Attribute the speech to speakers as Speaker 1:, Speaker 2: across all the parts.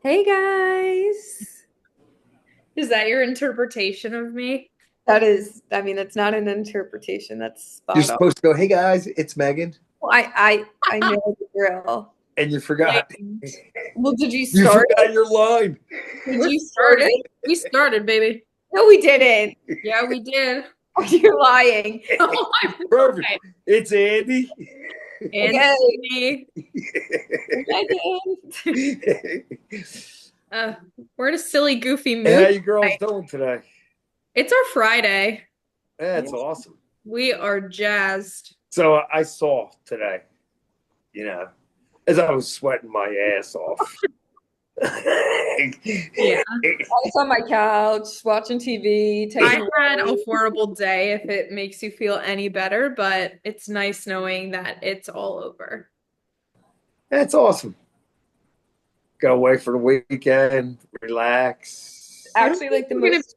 Speaker 1: Hey guys.
Speaker 2: Is that your interpretation of me?
Speaker 1: That's not an interpretation. That's
Speaker 3: You're
Speaker 1: spot on.
Speaker 3: supposed to go, hey guys, it's Megan.
Speaker 1: Well, I know the drill.
Speaker 3: And you forgot.
Speaker 2: Blatant.
Speaker 1: Well, did you
Speaker 3: You
Speaker 1: start
Speaker 3: forgot
Speaker 1: it?
Speaker 3: your line.
Speaker 1: Did
Speaker 2: We're
Speaker 1: you start
Speaker 2: started.
Speaker 1: it?
Speaker 2: We started, baby.
Speaker 1: No, we didn't.
Speaker 2: Yeah, we did.
Speaker 1: Oh, you're lying.
Speaker 2: Oh my
Speaker 3: Perfect.
Speaker 2: God.
Speaker 3: It's Andy.
Speaker 2: And
Speaker 1: Okay,
Speaker 2: me.
Speaker 1: I did.
Speaker 2: Uh, we're in a silly, goofy
Speaker 3: How
Speaker 2: mood
Speaker 3: you girls
Speaker 2: tonight.
Speaker 3: doing today?
Speaker 2: It's our Friday.
Speaker 3: That's awesome.
Speaker 2: We are jazzed.
Speaker 3: So I saw today, you know, as I was sweating my ass off.
Speaker 2: Yeah.
Speaker 1: I was on my couch watching TV,
Speaker 2: I
Speaker 1: taking
Speaker 2: had a
Speaker 1: notes.
Speaker 2: horrible day if it makes you feel any better, but it's nice knowing that it's all over.
Speaker 3: That's awesome. Go away for the weekend, relax.
Speaker 2: I don't
Speaker 1: Actually,
Speaker 2: think
Speaker 1: like the
Speaker 2: we're gonna
Speaker 1: most,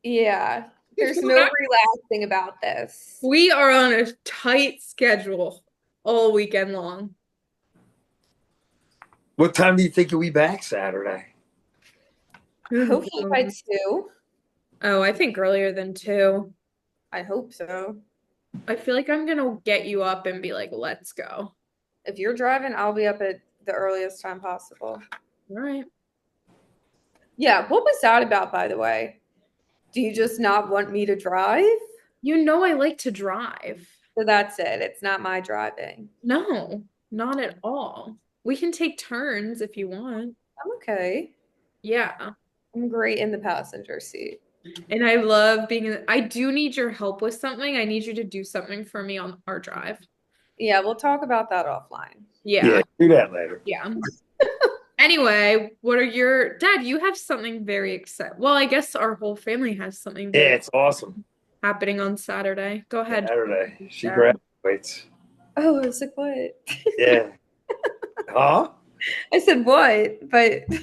Speaker 1: yeah. There's
Speaker 2: we're
Speaker 1: no
Speaker 2: not
Speaker 1: relaxing about this.
Speaker 2: We are on a tight schedule all weekend long.
Speaker 3: What time do you think you'll be back Saturday?
Speaker 2: Good
Speaker 1: Hopefully by
Speaker 2: God.
Speaker 1: 2.
Speaker 2: Oh, I think earlier than two.
Speaker 1: I hope so.
Speaker 2: I feel like I'm gonna get you up and be like, let's go.
Speaker 1: If you're driving, I'll be up at the earliest time possible.
Speaker 2: All right.
Speaker 1: Yeah, what was that about, by the way? Do you just not want me to drive?
Speaker 2: You know I like to drive.
Speaker 1: So that's it. It's not my driving.
Speaker 2: No, not at all. We can take turns if you want.
Speaker 1: I'm okay.
Speaker 2: Yeah.
Speaker 1: I'm great in the passenger seat.
Speaker 2: And I love being I do need your help with something. I need you to do something for me on our drive.
Speaker 1: Yeah, we'll talk about that offline.
Speaker 2: Yeah.
Speaker 3: Yeah, do that later.
Speaker 2: Yeah. Anyway, what are your dad? You have something very exciting. Well, I guess our whole family has something
Speaker 3: Yeah,
Speaker 2: very
Speaker 3: it's awesome.
Speaker 2: happening on Saturday. Go ahead.
Speaker 3: Saturday. She
Speaker 2: Dad.
Speaker 3: graduates.
Speaker 1: Oh, I was like, what?
Speaker 3: Yeah. Huh?
Speaker 1: I said, what? But I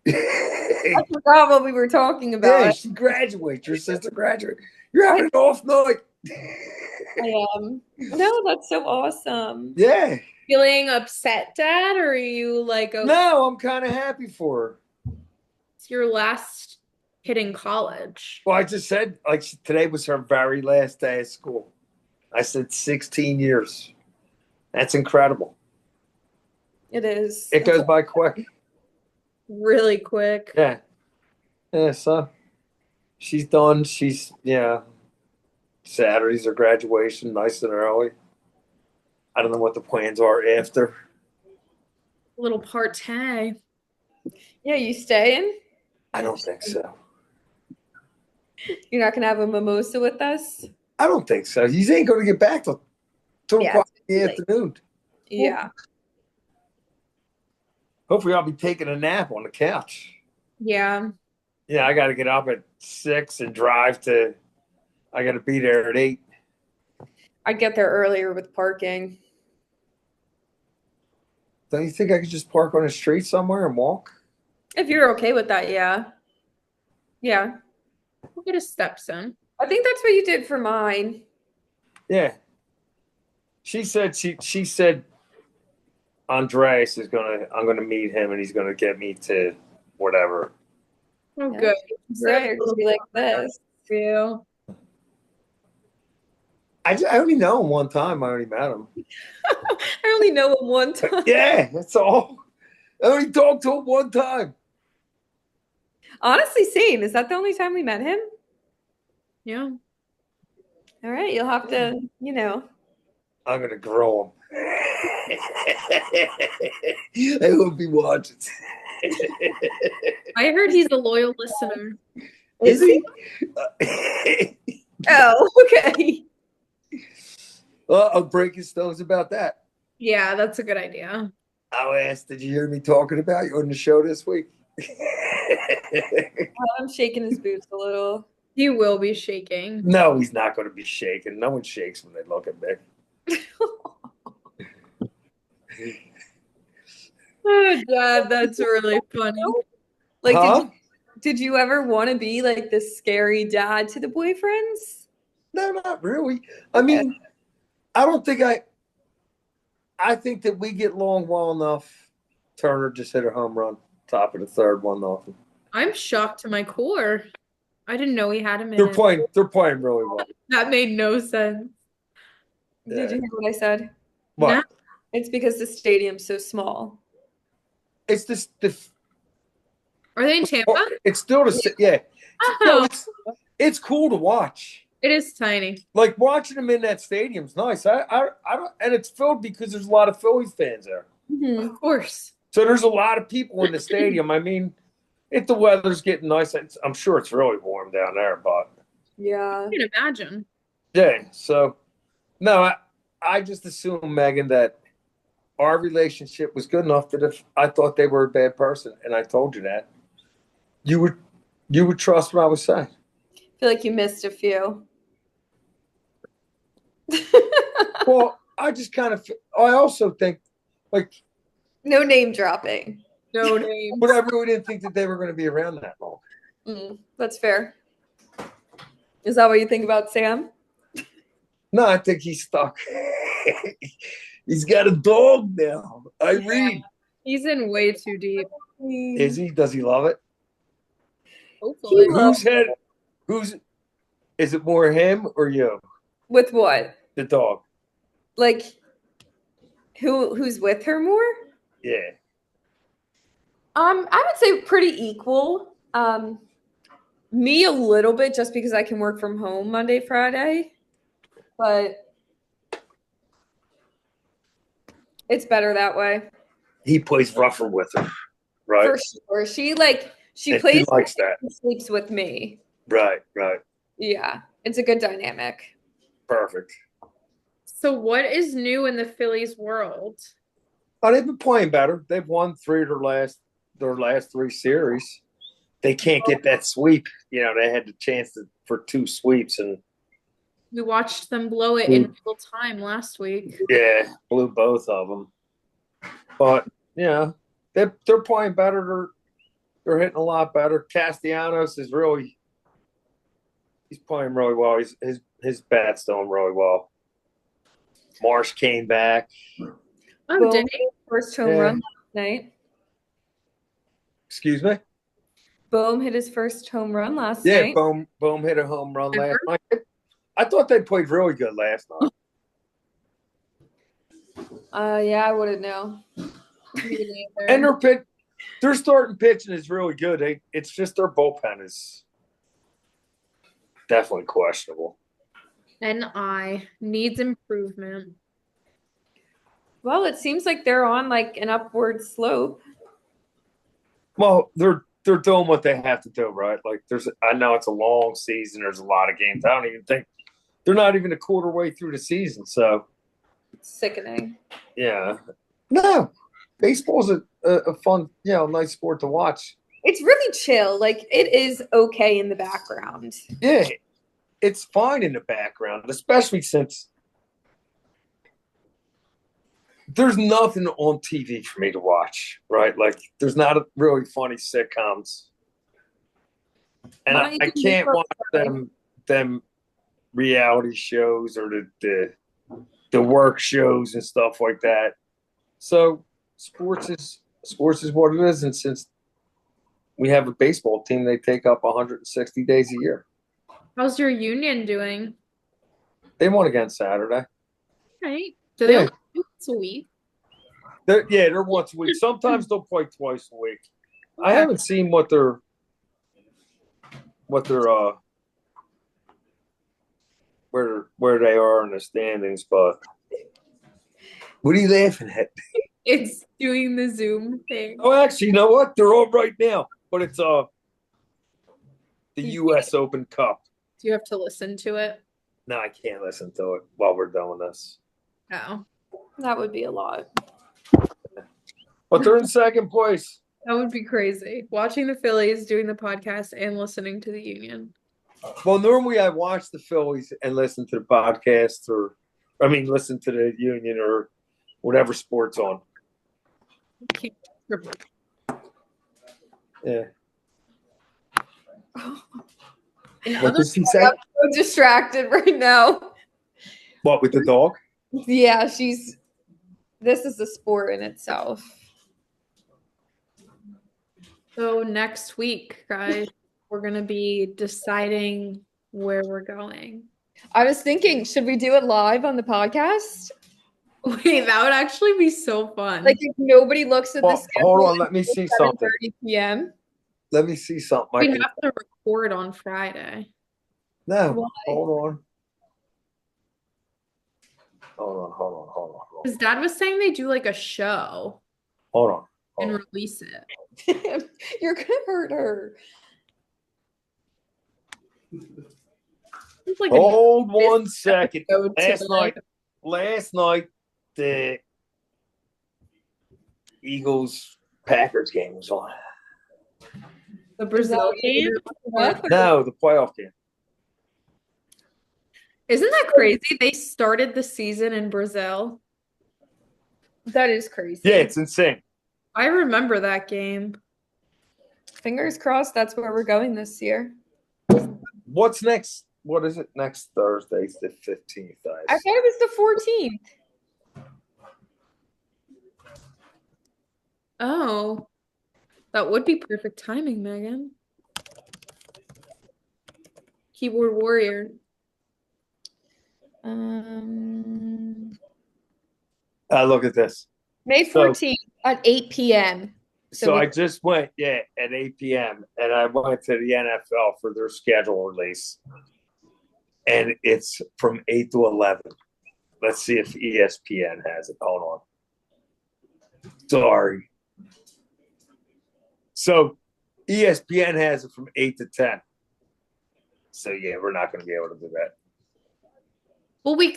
Speaker 3: Yeah,
Speaker 1: forgot what we were talking about.
Speaker 3: she graduates. Your sister graduates. You're
Speaker 1: I,
Speaker 3: having an off night.
Speaker 1: I am. No, that's so awesome.
Speaker 3: Yeah.
Speaker 2: Feeling upset, Dad, or are you like, oh,
Speaker 3: No, I'm kind of happy for her.
Speaker 2: it's your last hit in college?
Speaker 3: Well, I just said, like, today was her very last day of school. I said 16 years. That's incredible.
Speaker 1: It is.
Speaker 3: It
Speaker 1: It's
Speaker 3: goes by quick.
Speaker 2: Really quick.
Speaker 3: Yeah. Yeah. So she's done. She's, yeah. Saturdays are graduation, nice and early. I don't know what the plans are after.
Speaker 2: Little partay.
Speaker 1: Yeah, you staying?
Speaker 3: I don't think so.
Speaker 1: You're not gonna have a mimosa with us?
Speaker 3: I don't think so. You ain't going to get back till 2
Speaker 1: Yeah,
Speaker 3: o'clock
Speaker 1: it's
Speaker 3: in the
Speaker 1: late.
Speaker 3: afternoon.
Speaker 1: Yeah.
Speaker 3: Hopefully, I'll be taking a nap on the couch.
Speaker 2: Yeah.
Speaker 3: Yeah, I got to get up at 6 and drive to, I got to be there at 8.
Speaker 1: I'd get there earlier with parking.
Speaker 3: Don't you think I could just park on the street somewhere and walk?
Speaker 1: If you're okay with that, yeah. Yeah.
Speaker 2: We'll get a stepson.
Speaker 1: I think that's what you did for mine.
Speaker 3: Yeah. She said Andreas is I'm gonna meet him and he's gonna get me to whatever.
Speaker 2: Oh,
Speaker 1: Yeah.
Speaker 2: good.
Speaker 1: Right, it'll be like this.
Speaker 2: For you.
Speaker 3: I only know him one time. I only met him.
Speaker 1: I only know him one time.
Speaker 3: Yeah, that's all. I only talked to him one time.
Speaker 1: Honestly, same. Is that the only time we met him?
Speaker 2: Yeah.
Speaker 1: All right, you'll have to,
Speaker 3: I'm gonna grow him. I hope he watches.
Speaker 2: I heard he's a loyal listener.
Speaker 3: Is he?
Speaker 1: Oh, okay.
Speaker 3: Well, I'll break his stones about that.
Speaker 2: Yeah, that's a good idea.
Speaker 3: I'll ask, did you hear me talking about you on the show this week?
Speaker 1: I'm shaking his boots a little.
Speaker 2: He will be shaking.
Speaker 3: No, he's not going to be shaking. No one shakes when they look at me.
Speaker 2: Oh, Dad, that's really funny.
Speaker 1: Like,
Speaker 3: Huh?
Speaker 1: did you ever want to be like the scary dad to the boyfriends?
Speaker 3: No, not really. I
Speaker 1: Okay.
Speaker 3: mean, I don't think I think that we get along well enough Turner just hit a home run, top of the third, 1-0.
Speaker 2: I'm shocked to my core. I didn't know he had him in
Speaker 3: They're
Speaker 2: it.
Speaker 3: playing. They're playing really well.
Speaker 2: That made no sense.
Speaker 1: Did you hear what I said?
Speaker 3: What?
Speaker 2: No.
Speaker 1: It's because the stadium's so small.
Speaker 3: It's this.
Speaker 2: Are they in Tampa?
Speaker 3: It's still the yeah. No,
Speaker 2: Oh,
Speaker 3: it's cool to watch.
Speaker 2: it is tiny.
Speaker 3: Like watching them in that stadium's nice. I don't, and it's filled because there's a lot of Phillies fans there.
Speaker 1: Mm-hmm.
Speaker 2: Of course.
Speaker 3: So there's a lot of people in the stadium. I mean, if the weather's getting nice, I'm sure it's really warm down there. But
Speaker 1: Yeah.
Speaker 2: I can imagine.
Speaker 3: yeah, so no, I just assumed, Megan, that our relationship was good enough that if I thought they were a bad person, and I told you that, you would trust what I was saying.
Speaker 1: I feel like you missed a few.
Speaker 3: Well, I just kind of. I also think, like,
Speaker 1: No name dropping.
Speaker 2: No name.
Speaker 3: but I really didn't think that they were going to be around that long.
Speaker 1: That's fair. Is that what you think about Sam?
Speaker 3: No, I think he's stuck. He's got a dog now. Irene.
Speaker 2: He's in way too deep.
Speaker 3: Is he? Does he love it?
Speaker 2: Hopefully.
Speaker 3: Is it more him or you?
Speaker 1: With what?
Speaker 3: The dog.
Speaker 1: Like, who's with her more?
Speaker 3: Yeah.
Speaker 1: I would say pretty equal. Me a little bit just because I can work from home Monday, Friday, but it's better that way.
Speaker 3: He plays rougher with her, right?
Speaker 1: For sure. She
Speaker 3: And
Speaker 1: plays
Speaker 3: he likes that.
Speaker 1: and sleeps with me.
Speaker 3: Right.
Speaker 1: Yeah. It's a good dynamic.
Speaker 3: Perfect.
Speaker 2: So what is new in the Phillies world?
Speaker 3: Oh, they've been playing better. They've won 3 of their last 3 series. They can't get that sweep. You know, they had the chance for 2 sweeps, and
Speaker 2: We watched them blow it in real time last week.
Speaker 3: yeah, blew both of them. But yeah, they're playing better. They're hitting a lot better. Castellanos is he's playing really well. His bat's doing really well. Marsh came back.
Speaker 2: Oh,
Speaker 1: Boom,
Speaker 2: did he?
Speaker 1: first home
Speaker 3: Yeah.
Speaker 1: run last night.
Speaker 3: Excuse me?
Speaker 1: Boom hit his first home run last
Speaker 3: Yeah,
Speaker 1: night.
Speaker 3: Boom hit a home run last night. I thought they played really good last night.
Speaker 1: Yeah, I wouldn't know.
Speaker 3: And their starting pitching is really good. It's just their bullpen is definitely questionable.
Speaker 2: NI needs improvement.
Speaker 1: Well, it seems like they're on like an upward slope.
Speaker 3: Well, they're doing what they have to do, right? Like I know it's a long season. There's a lot of games. I don't even think they're not even a quarter way through the season. So
Speaker 1: It's sickening.
Speaker 3: yeah, no, baseball's a fun, nice sport to watch.
Speaker 1: It's really chill. Like it is okay in the background.
Speaker 3: Yeah, it's fine in the background, especially since there's nothing on TV for me to watch, right? Like there's not really funny sitcoms, and
Speaker 1: Why
Speaker 3: I
Speaker 1: don't you
Speaker 3: can't
Speaker 1: do
Speaker 3: watch them reality shows or the work shows and stuff like that. So sports is what it is, and since we have a baseball team, they take up 160 days a year.
Speaker 2: How's your union doing?
Speaker 3: They won again Saturday.
Speaker 2: Right. Do they
Speaker 3: Yeah.
Speaker 2: only do once a week?
Speaker 3: They're once a week. Sometimes they'll play twice a week. I haven't seen what their where they are in the standings, but what are you laughing at?
Speaker 2: It's doing the Zoom thing.
Speaker 3: Oh, actually, you know what? They're on right now, but it's the U.S. Open Cup.
Speaker 2: Do you have to listen to it?
Speaker 3: No, I can't listen to it while we're doing this.
Speaker 2: No.
Speaker 1: That would be a lot.
Speaker 3: But they're in second place.
Speaker 2: That would be crazy. Watching the Phillies, doing the podcast, and listening to the union.
Speaker 3: Well, normally I watch the Phillies and listen to the podcast, listen to the Union or whatever sport's on. Yeah. What did she say?
Speaker 1: I'm so distracted right now.
Speaker 3: What, with the dog?
Speaker 1: Yeah, this is a sport in itself.
Speaker 2: So next week, guys, we're gonna be deciding where we're going.
Speaker 1: I was thinking, should we do it live on the podcast?
Speaker 2: Wait, that would actually be so fun.
Speaker 1: Like if nobody looks at the
Speaker 3: Well,
Speaker 1: schedule
Speaker 3: hold on, let me see something.
Speaker 1: 7:30 p.m.
Speaker 3: Let me see something. I
Speaker 2: We'd
Speaker 3: can.
Speaker 2: have to record on Friday.
Speaker 3: No,
Speaker 1: Why?
Speaker 3: hold on. Hold on.
Speaker 2: His dad was saying they do like a show
Speaker 3: Hold on.
Speaker 2: and
Speaker 3: Hold on.
Speaker 2: release it.
Speaker 1: You're gonna hurt her.
Speaker 2: It's like
Speaker 3: Hold 1 second.
Speaker 1: Go to
Speaker 3: Last night, the Eagles Packers game was on.
Speaker 2: the Brazil game.
Speaker 3: No, the playoff game.
Speaker 2: Isn't that crazy? They started the season in Brazil.
Speaker 1: That is crazy.
Speaker 3: Yeah, it's insane.
Speaker 2: I remember that game.
Speaker 1: Fingers crossed that's where we're going this year.
Speaker 3: What's next? What is it? Next Thursday, it's the 15th.
Speaker 1: I thought it was the 14th.
Speaker 2: Oh, that would be perfect timing, Megan. Keyboard warrior.
Speaker 3: Look at this.
Speaker 1: May 14th at 8 p.m.
Speaker 3: So I just went, at 8 p.m. and I went to the NFL for their schedule release. And it's from 8 to 11. Let's see if ESPN has it. Hold on. Sorry. So ESPN has it from 8 to 10. So, yeah, we're not going to be able to do that.
Speaker 2: Well, we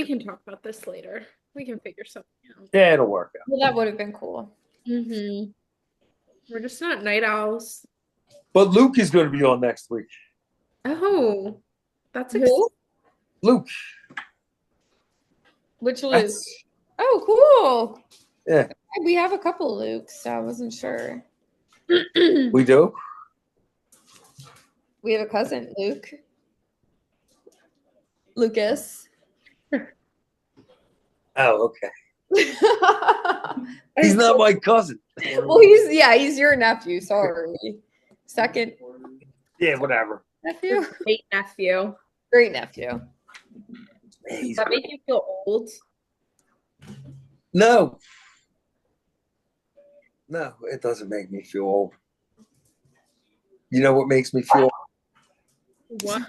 Speaker 2: can talk about this later. We can figure something out.
Speaker 3: Yeah, it'll work out.
Speaker 1: Well, that would have been cool.
Speaker 2: Mm-hmm. We're just not night owls.
Speaker 3: But Luke is going to be on next week.
Speaker 2: Oh, that's
Speaker 1: Who?
Speaker 3: Luke.
Speaker 1: Which Luke? Oh, cool.
Speaker 3: Yeah.
Speaker 1: We have a couple Lukes, so I wasn't sure.
Speaker 3: We do?
Speaker 1: We have a cousin, Luke. Lucas.
Speaker 3: Oh, okay. He's not my cousin.
Speaker 1: Well, he's your nephew. Sorry. Second
Speaker 3: Yeah, whatever.
Speaker 1: nephew.
Speaker 2: Great nephew.
Speaker 1: Great nephew.
Speaker 2: Does that make you feel old?
Speaker 3: No, it doesn't make me feel old. You know what makes me feel old?
Speaker 2: What?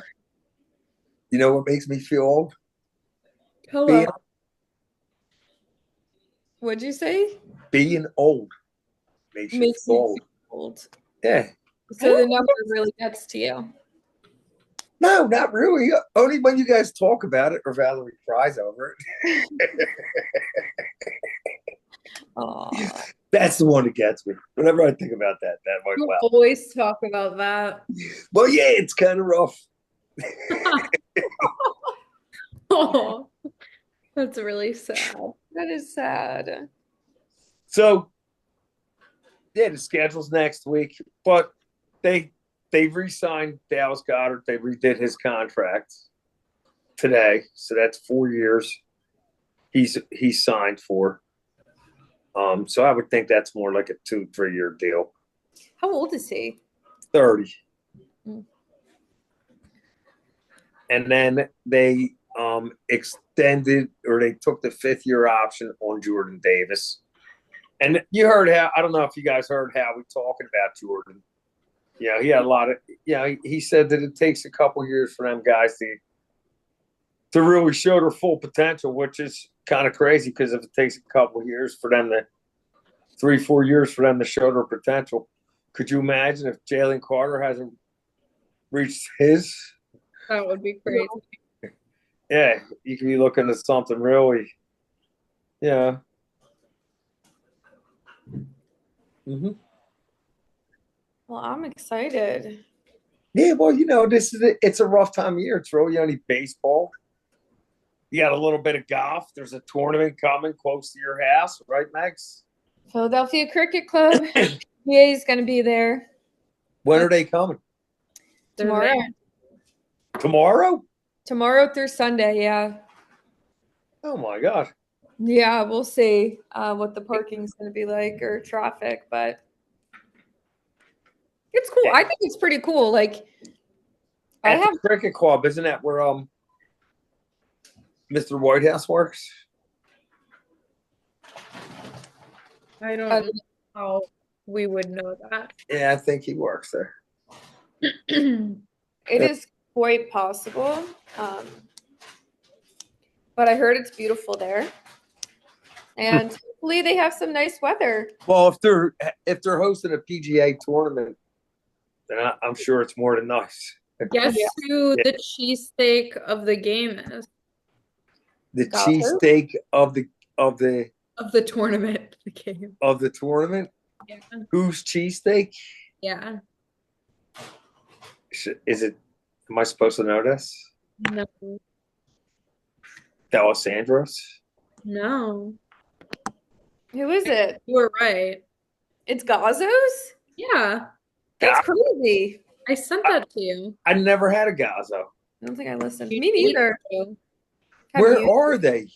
Speaker 3: You know what makes me feel old?
Speaker 2: Hello.
Speaker 1: What'd you say?
Speaker 3: Being old makes you
Speaker 1: Makes
Speaker 3: feel
Speaker 1: you
Speaker 3: old.
Speaker 1: old.
Speaker 3: Yeah.
Speaker 1: So the number really gets to you.
Speaker 3: No, not really. Only when you guys talk about it or Valerie cries over it.
Speaker 1: Aw.
Speaker 3: That's the one that gets me. Whenever I think about that went
Speaker 2: You
Speaker 3: well.
Speaker 2: always talk about that.
Speaker 3: Well, yeah, it's kind of rough.
Speaker 2: Oh, that's really sad.
Speaker 1: That is sad.
Speaker 3: So, yeah, the schedule's next week, but they re-signed Dallas Goedert. They redid his contract today, so that's 4 years. He's signed for. So I would think that's more like a 2-3 year deal.
Speaker 1: How old is he?
Speaker 3: 30.
Speaker 1: Mm.
Speaker 3: And then they extended, or they took the 5th year option on Jordan Davis. And you heard how, I don't know if you guys heard Howie talking about Jordan. He had a lot of, he said that it takes a couple years for them guys to really show their full potential, which is kind of crazy because if it takes a couple years for them to, 3-4 years for them to show their potential, could you imagine if Jalen Carter hasn't reached his?
Speaker 2: That would be crazy.
Speaker 3: Yeah, you could be looking at something really, yeah. Mm-hmm.
Speaker 1: Well, I'm excited.
Speaker 3: Yeah, well, it's a rough time of year. It's really only baseball. You got a little bit of golf. There's a tournament coming close to your house, right, Max?
Speaker 1: Philadelphia Cricket Club. PA is going to be there
Speaker 3: When are they coming?
Speaker 1: tomorrow.
Speaker 3: Tomorrow?
Speaker 1: Tomorrow through Sunday, yeah.
Speaker 3: Oh my God.
Speaker 1: Yeah, we'll see what the parking's going to be like or traffic, but it's cool. I think it's pretty cool. Like I
Speaker 3: At the
Speaker 1: have
Speaker 3: cricket club, isn't that where Mr. Whitehouse works?
Speaker 2: I don't
Speaker 1: a,
Speaker 2: know how we would know that.
Speaker 3: Yeah, I think he works there.
Speaker 1: it is quite possible. Um, but I heard it's beautiful there. And hopefully they have some nice weather.
Speaker 3: Well, if they're hosting a PGA tournament, then I'm sure it's more than nice.
Speaker 2: Guess
Speaker 1: Yeah.
Speaker 2: who the cheesesteak of the game is?
Speaker 3: The
Speaker 1: Got her.
Speaker 3: cheesesteak of the of the
Speaker 2: Of the tournament, the game.
Speaker 3: of the tournament.
Speaker 2: Yeah.
Speaker 3: Whose cheesesteak?
Speaker 2: Yeah.
Speaker 3: Is it? Am I supposed to know this?
Speaker 2: No.
Speaker 3: D'Alessandro's?
Speaker 2: No.
Speaker 1: Who is it?
Speaker 2: You were right.
Speaker 1: It's Gazzo's?
Speaker 2: Yeah.
Speaker 1: That's crazy.
Speaker 2: I sent that to you.
Speaker 3: I never had a Gazzo.
Speaker 1: I don't think I listened.
Speaker 2: You
Speaker 1: Me
Speaker 2: need
Speaker 1: neither.
Speaker 2: to.
Speaker 1: Have
Speaker 3: Where
Speaker 1: you?
Speaker 3: are they?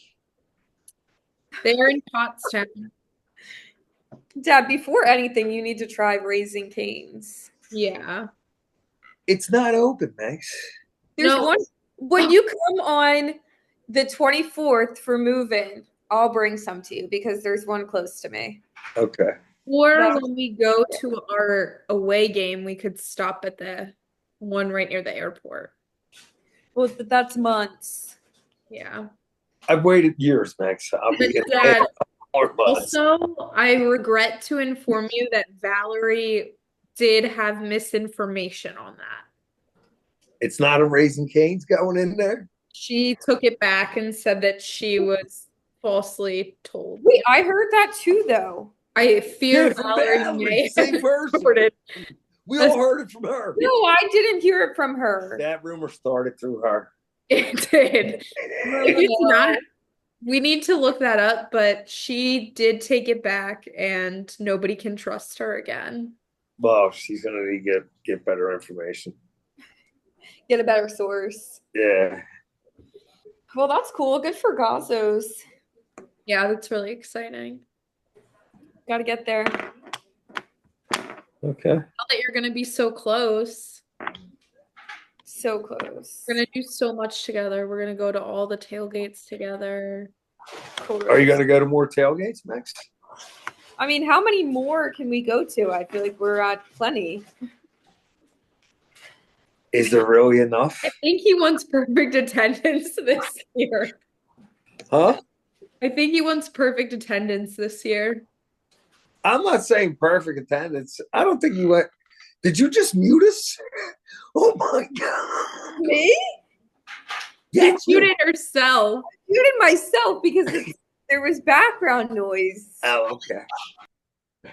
Speaker 2: They are in Pottstown.
Speaker 1: Dad, before anything, you need to try Raising Cane's.
Speaker 2: Yeah.
Speaker 3: It's not open, Max.
Speaker 1: There's
Speaker 2: No.
Speaker 1: one when you come on the 24th for move-in, I'll bring some to you because there's one close to me.
Speaker 3: Okay.
Speaker 2: Or
Speaker 1: No.
Speaker 2: when we go to our away game, we could stop at the one right near the airport.
Speaker 1: Well, that's months.
Speaker 2: Yeah.
Speaker 3: I've waited years, Max. I'll be in
Speaker 2: Dad,
Speaker 3: more months.
Speaker 2: also, I regret to inform you that Valerie did have misinformation on that.
Speaker 3: It's not a Raising Cane's going in there.
Speaker 2: She took it back and said that she was falsely told.
Speaker 1: Wait, I heard that too, though.
Speaker 2: I fear
Speaker 3: Yeah, from
Speaker 2: Valerie
Speaker 3: Valerie,
Speaker 2: may
Speaker 3: same
Speaker 2: have
Speaker 3: person.
Speaker 2: reported.
Speaker 3: We all heard it from her.
Speaker 1: No, I didn't hear it from her.
Speaker 3: That rumor started through her.
Speaker 2: It did. If it's not, we need to look that up, but she did take it back and nobody can trust her again.
Speaker 3: Well, she's gonna need to get better information.
Speaker 1: Get a better source.
Speaker 3: Yeah.
Speaker 1: Well, that's cool. Good for Gazzo's.
Speaker 2: Yeah, that's really exciting.
Speaker 1: Got to get there.
Speaker 3: Okay.
Speaker 2: Now that you're gonna be so close.
Speaker 1: So close.
Speaker 2: We're gonna do so much together. We're gonna go to all the tailgates together.
Speaker 3: Are you gonna go to more tailgates, Max?
Speaker 1: I mean, how many more can we go to? I feel like we're at plenty.
Speaker 3: Is there really enough?
Speaker 2: I think he wants perfect attendance this year.
Speaker 3: Huh?
Speaker 2: I think he wants perfect attendance this year.
Speaker 3: I'm not saying perfect attendance. I don't think you went. Did you just mute us? Oh my god.
Speaker 1: Me?
Speaker 3: Yes,
Speaker 2: She muted herself.
Speaker 1: I muted myself because there was background noise.
Speaker 3: Oh, okay.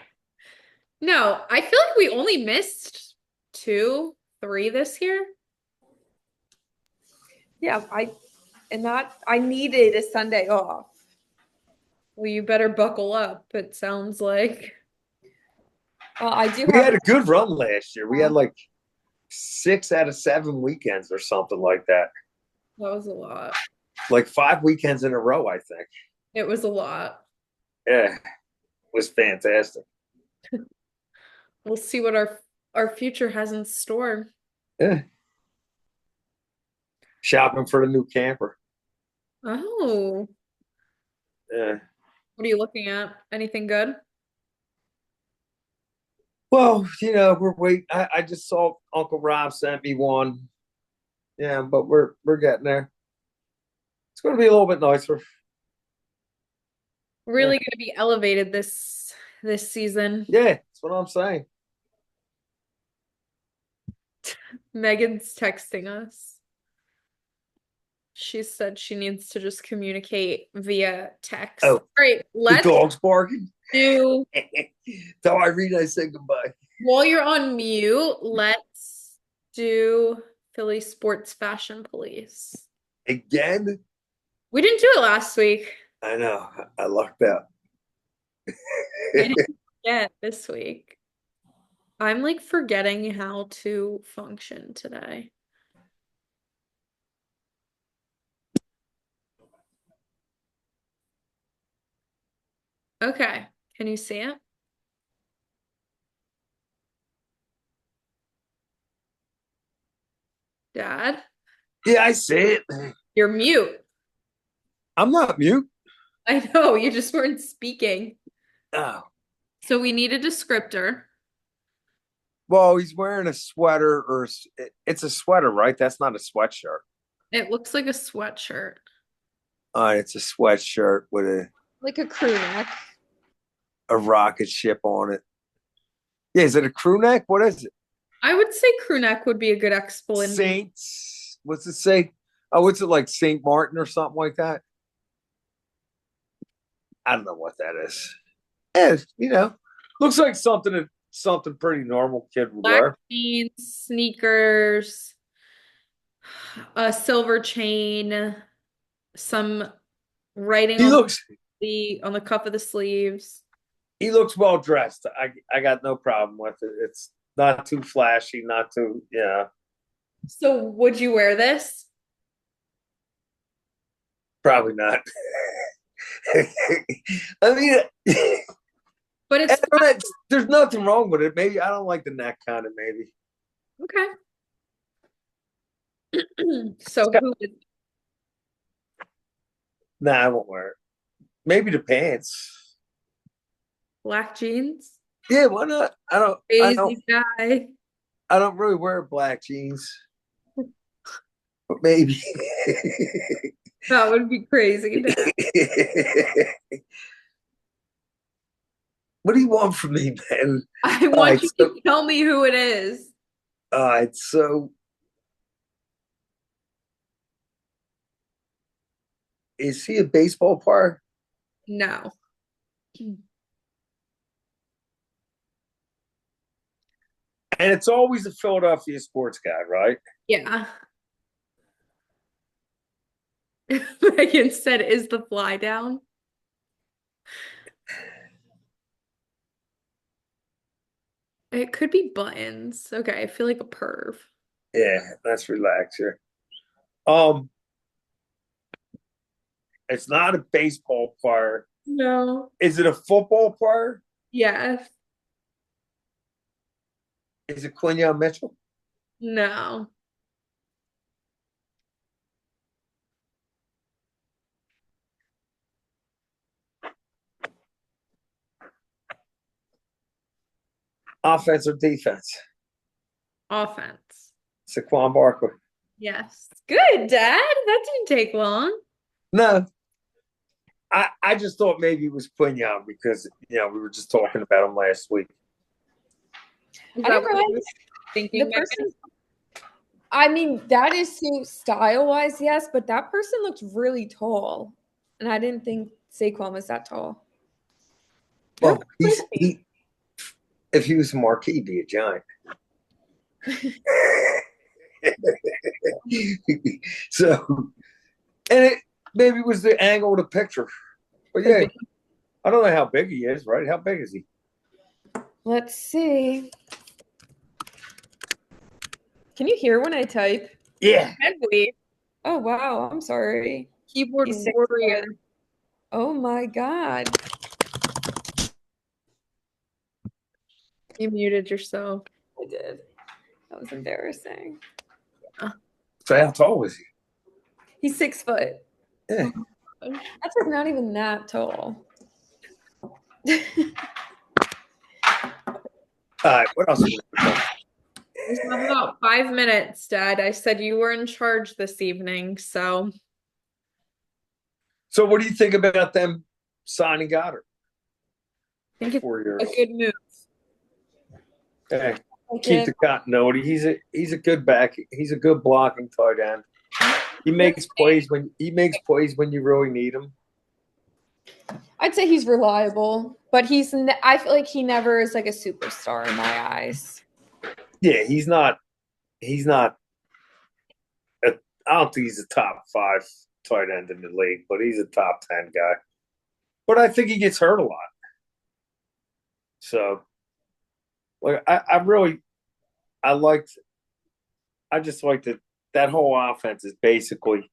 Speaker 2: No, I feel like we only missed 2, 3 this year.
Speaker 1: Yeah, I needed a Sunday off.
Speaker 2: Well, you better buckle up, it sounds like.
Speaker 1: Well, I do
Speaker 3: We
Speaker 1: have
Speaker 3: had a good run last year. We had like 6 out of 7 weekends or something like that.
Speaker 2: That was a lot.
Speaker 3: Like 5 weekends in a row, I think.
Speaker 2: It was a lot.
Speaker 3: Yeah. It was fantastic.
Speaker 2: We'll see what our future has in store.
Speaker 3: Yeah. Shopping for the new camper.
Speaker 2: Oh,
Speaker 3: Yeah.
Speaker 2: what are you looking at? Anything good?
Speaker 3: Well, we're waiting. I just saw Uncle Rob sent me one. Yeah, but we're getting there. It's going to be a little bit nicer.
Speaker 2: Really going to be elevated this season.
Speaker 3: Yeah, that's what I'm saying.
Speaker 2: Megan's texting us. She said she needs to just communicate via text.
Speaker 3: Oh,
Speaker 2: All right,
Speaker 3: The
Speaker 2: let's
Speaker 3: dog's barking.
Speaker 2: do,
Speaker 3: Tell Irene I said goodbye.
Speaker 2: while you're on mute, let's do Philly Sports Fashion Police.
Speaker 3: Again?
Speaker 2: We didn't do it last week.
Speaker 3: I know. I lucked out.
Speaker 2: I didn't get this week. I'm like forgetting how to function today. Okay. Can you see it? Dad?
Speaker 3: Yeah, I see it.
Speaker 2: You're mute.
Speaker 3: I'm not mute.
Speaker 2: I know, you just weren't speaking.
Speaker 3: Oh.
Speaker 2: So we need a descriptor.
Speaker 3: Well, he's wearing a sweater, or it's a sweater, right? That's not a sweatshirt.
Speaker 2: It looks like a sweatshirt.
Speaker 3: It's a sweatshirt with
Speaker 1: Like a crew neck.
Speaker 3: a rocket ship on it. Yeah, is it a crew neck? What is it?
Speaker 2: I would say crew neck would be a good explanation.
Speaker 3: Saints. What's it say? Oh, what's it like Saint Martin or something like that? I don't know what that is. Yeah, looks like something pretty normal kid would
Speaker 2: Black
Speaker 3: wear.
Speaker 2: jeans, sneakers, a silver chain, some writing
Speaker 3: He
Speaker 2: on
Speaker 3: looks
Speaker 2: on the cuff of the sleeves.
Speaker 3: he looks well dressed. I got no problem with it. It's not too flashy, not too
Speaker 2: So would you wear this?
Speaker 3: probably not. I mean,
Speaker 2: But it's
Speaker 3: there's nothing wrong with it. Maybe I don't like the neck kind of maybe.
Speaker 2: okay. So who would
Speaker 3: Nah, I won't wear it. Maybe the pants.
Speaker 2: black jeans?
Speaker 3: Yeah, why not?
Speaker 2: Crazy guy.
Speaker 3: I don't really wear black jeans. But maybe.
Speaker 2: That would be crazy.
Speaker 3: What do you want from me, man?
Speaker 2: I want
Speaker 3: Alright,
Speaker 2: you to tell me who it is.
Speaker 3: all right, so is he a baseball player?
Speaker 2: No.
Speaker 3: And it's always a Philadelphia sports guy, right?
Speaker 2: Yeah. Megan said, is the fly down? It could be buttons. Okay, I feel like a perv.
Speaker 3: Yeah, let's relax here. Um, it's not a baseball player.
Speaker 2: No.
Speaker 3: Is it a football player?
Speaker 2: Yes.
Speaker 3: Is it Quinion Mitchell?
Speaker 2: No.
Speaker 3: Offense or defense?
Speaker 2: Offense.
Speaker 3: Saquon Barkley.
Speaker 2: Yes. Good, Dad. That didn't take long.
Speaker 3: No, I just thought maybe it was Quinion because we were just talking about him last week.
Speaker 2: Is
Speaker 1: I
Speaker 2: that
Speaker 1: didn't
Speaker 2: what you were
Speaker 1: realize
Speaker 2: thinking,
Speaker 1: the
Speaker 2: Megan?
Speaker 1: person. I mean, that is so style wise, yes, but that person looked really tall, and I didn't think Saquon was that tall.
Speaker 3: Well, if he was a marquee, he'd be a giant. So, and maybe it was the angle of the picture. But yeah, I don't know how big he is, right? How big is he?
Speaker 1: Let's see. Can you hear when I type?
Speaker 3: Yeah.
Speaker 2: Can we?
Speaker 1: Oh wow, I'm sorry.
Speaker 2: Keyboard
Speaker 1: He's 6'4".
Speaker 2: warrior.
Speaker 1: Oh my god.
Speaker 2: You muted yourself.
Speaker 1: I did. That was embarrassing.
Speaker 3: So how tall is he?
Speaker 1: He's 6 foot.
Speaker 3: Yeah.
Speaker 1: That's like not even that tall.
Speaker 3: All right. What else?
Speaker 2: We have about 5 minutes, Dad. I said you were in charge this evening, so
Speaker 3: So, what do you think about them signing Goddard?
Speaker 2: I think it's
Speaker 3: 4 years.
Speaker 2: a good move.
Speaker 3: Yeah. Keep the continuity. He's a good back. He's a good blocking tight end. He makes plays when you really need him.
Speaker 1: I'd say he's reliable, but I feel like he never is like a superstar in my eyes.
Speaker 3: Yeah, he's not. I don't think he's a top 5 tight end in the league, but he's a top 10 guy. But I think he gets hurt a lot. So, like, I just liked that whole offense is basically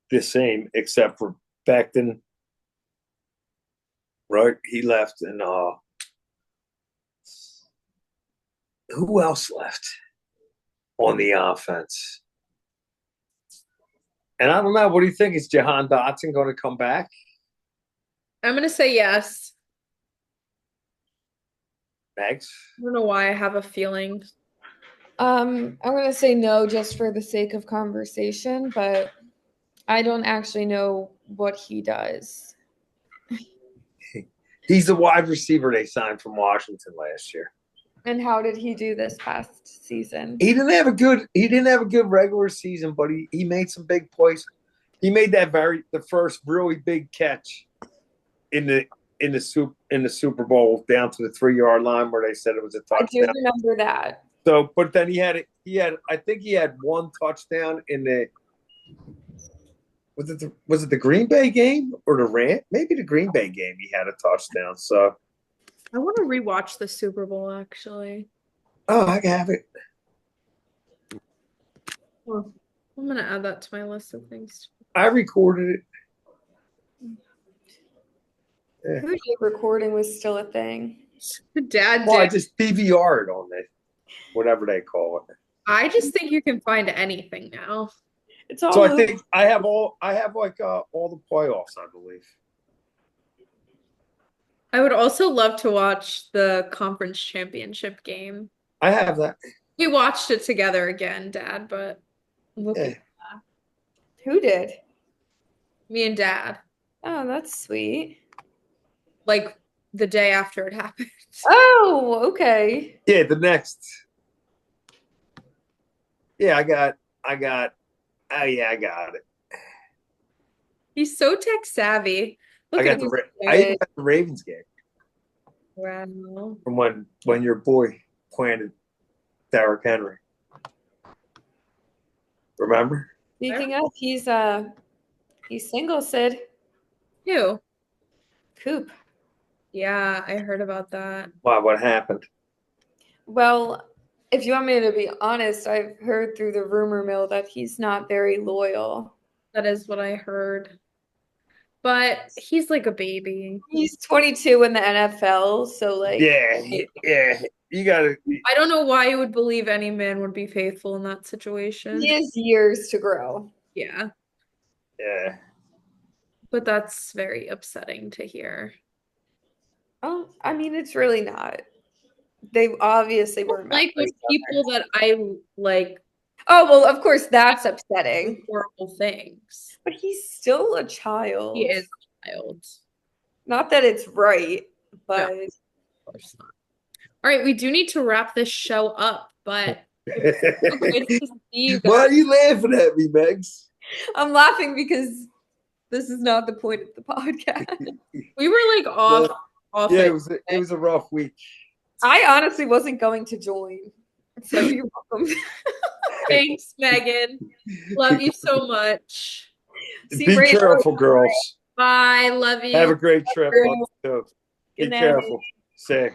Speaker 3: the same except for Becton right? He left, and who else left on the offense? And I don't know. What do you think? Is Jahan Dotson going to come back?
Speaker 2: I'm gonna say yes.
Speaker 3: Thanks.
Speaker 2: I don't know why I have a feeling.
Speaker 1: I'm gonna say no just for the sake of conversation, but I don't actually know what he does.
Speaker 3: He's the wide receiver they signed from Washington last year.
Speaker 1: And how did he do this past season?
Speaker 3: He didn't have a good regular season, but he made some big plays. He made the first really big catch in the Super Bowl down to the 3-yard line where they said it was a touchdown.
Speaker 1: I do remember that.
Speaker 3: So, but then I think he had one touchdown in the was it the Green Bay game or the Rams? Maybe the Green Bay game he had a touchdown. So
Speaker 2: I want to rewatch the Super Bowl actually.
Speaker 3: oh, I have it.
Speaker 2: Well, I'm gonna add that to my list of things.
Speaker 3: I recorded it.
Speaker 1: Yeah. Who did recording was still a thing.
Speaker 2: Dad
Speaker 3: well,
Speaker 2: did.
Speaker 3: I just DVR'd on it, whatever they call it.
Speaker 2: I just think you can find anything now.
Speaker 1: It's all
Speaker 3: so I think I have all the playoffs, I believe.
Speaker 2: I would also love to watch the conference championship game.
Speaker 3: I have that.
Speaker 2: We watched it together again, Dad, but look at that.
Speaker 1: Who did?
Speaker 2: Me and Dad.
Speaker 1: Oh, that's sweet.
Speaker 2: Like the day after it happened.
Speaker 1: Oh, okay.
Speaker 3: Yeah, the next. Yeah, I got oh yeah, I got it.
Speaker 2: He's so tech savvy. Look
Speaker 3: I got I even got the Ravens game.
Speaker 2: Wow.
Speaker 3: From when your boy planted Derrick Henry. Remember?
Speaker 1: Speaking of, he's single, Sid.
Speaker 2: Who?
Speaker 1: Coop.
Speaker 2: Yeah, I heard about that.
Speaker 3: Why? What happened?
Speaker 1: Well, if you want me to be honest, I've heard through the rumor mill that he's not very loyal.
Speaker 2: That is what I heard. But he's like a baby.
Speaker 1: He's 22 in the NFL, so like
Speaker 3: yeah, you gotta.
Speaker 2: I don't know why you would believe any man would be faithful in that situation.
Speaker 1: He has years to grow.
Speaker 2: Yeah.
Speaker 3: Yeah.
Speaker 2: But that's very upsetting to hear.
Speaker 1: Oh, I mean, it's really not. They obviously weren't
Speaker 2: like with people that I like.
Speaker 1: Oh, well, of course, that's upsetting.
Speaker 2: Horrible things.
Speaker 1: But he's still a child.
Speaker 2: He is a child.
Speaker 1: Not that it's right, but.
Speaker 2: No, of course not. All right, we do need to wrap this show up, but
Speaker 3: it's good to see you guys. Why are you laughing at me, Megs?
Speaker 1: I'm laughing because this is not the point of the podcast.
Speaker 2: We were like off.
Speaker 3: Yeah, it was a rough week.
Speaker 1: I honestly wasn't going to join. So you're welcome.
Speaker 2: Thanks, Megan. Love you so much.
Speaker 3: Be careful, girls.
Speaker 2: Bye. Love you.
Speaker 3: Have a great trip. Be careful. Say.